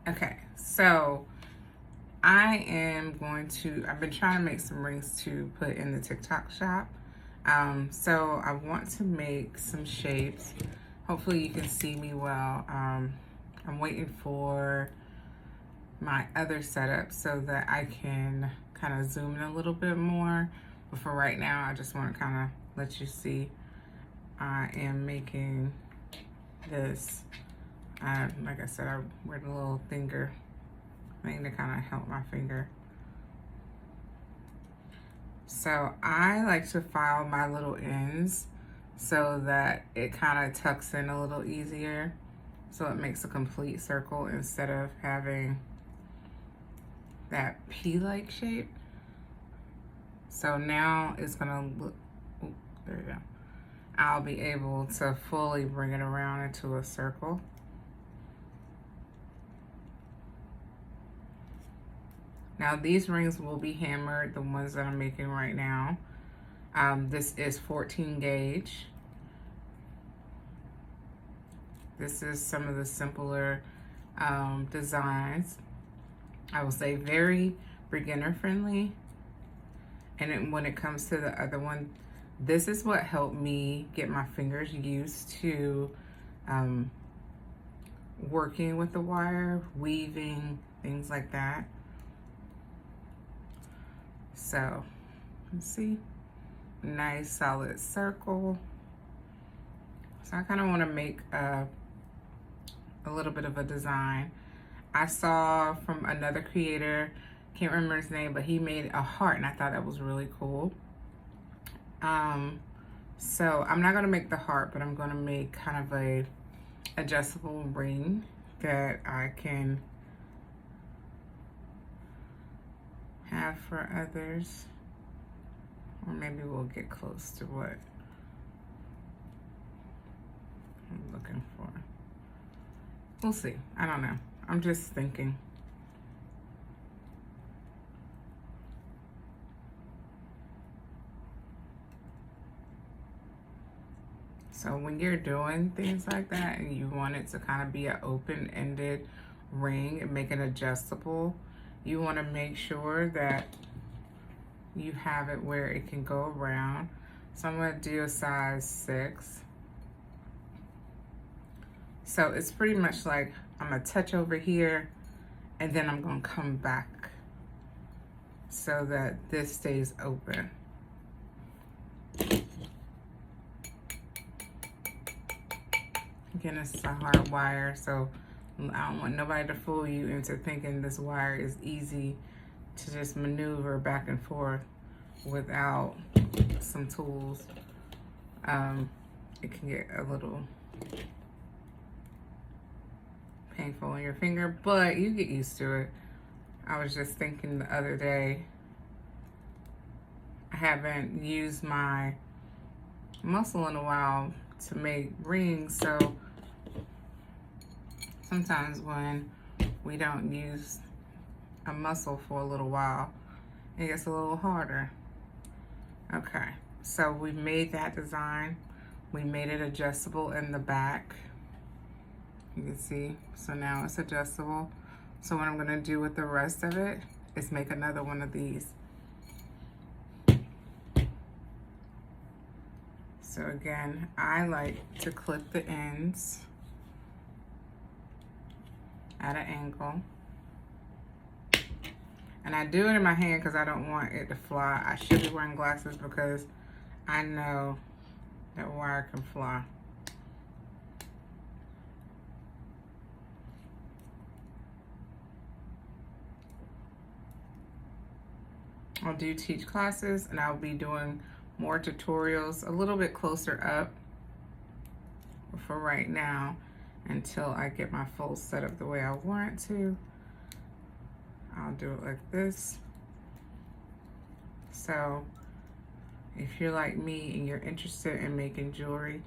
Okay, so I've been trying to make some rings to put in the TikTok shop. So I want to make some shapes. Hopefully you can see me well. I'm waiting for my other setup so that I can kind of zoom in a little bit more. But for right now, I just want to kind of let you see I am making this. Like I said, I wear the little finger thing to kind of help my finger. So I like to file my little ends so that it kind of tucks in a little easier. So it makes a complete circle instead of having that P-like shape. So now it's gonna look, ooh, there you go. I'll be able to fully bring it around into a circle. Now these rings will be hammered, the ones that I'm making right now. This is 14 gauge. This is some of the simpler designs. I will say very beginner friendly. And when it comes to the other one, this is what helped me get my fingers used to working with the wire, weaving, things like that. So, let's see, nice solid circle. So I kind of want to make a little bit of a design. I saw from another creator, can't remember his name, but he made a heart and I thought that was really cool. So I'm not gonna make the heart, but I'm gonna make kind of a adjustable ring that I can have for others. Or maybe we'll get close to what I'm looking for. We'll see, I don't know. I'm just thinking. So when you're doing things like that and you want it to kind of be an open-ended ring and make it adjustable, you want to make sure that you have it where it can go around. So I'm going to do a size 6. So it's pretty much like I'm going to touch over here and then I'm going to come back so that this stays open. Again, it's a hard wire, so I don't want nobody to fool you into thinking this wire is easy to just maneuver back and forth without some tools. It can get a little painful on your finger, but you get used to it. I was just thinking the other day, I haven't used my muscle in a while to make rings, so sometimes when we don't use a muscle for a little while, it gets a little harder. Okay, so we made that design. We made it adjustable in the back. You can see, so now it's adjustable. So what I'm gonna do with the rest of it is make another one of these. So again, I like to clip the ends at an angle. And I do it in my hand because I don't want it to fly. I should be wearing glasses because I know that wire can fly. I do teach classes and I'll be doing more tutorials a little bit closer up for right now until I get my full setup the way I want it to. I'll do it like this. So if you're like me and you're interested in making jewelry,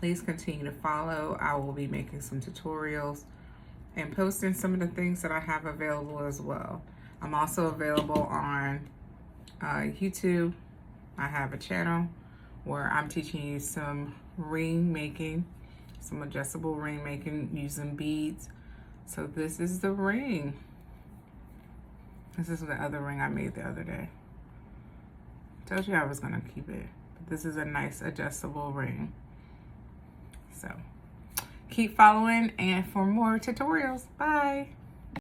please continue to follow. I will be making some tutorials and posting some of the things that I have available as well. I'm also available on YouTube. I have a channel where I'm teaching you some ring making, some adjustable ring making using beads, So this is the ring. This is the other ring I made the other day. Told you I was gonna keep it. But this is a nice adjustable ring. So keep following and for more tutorials. Bye.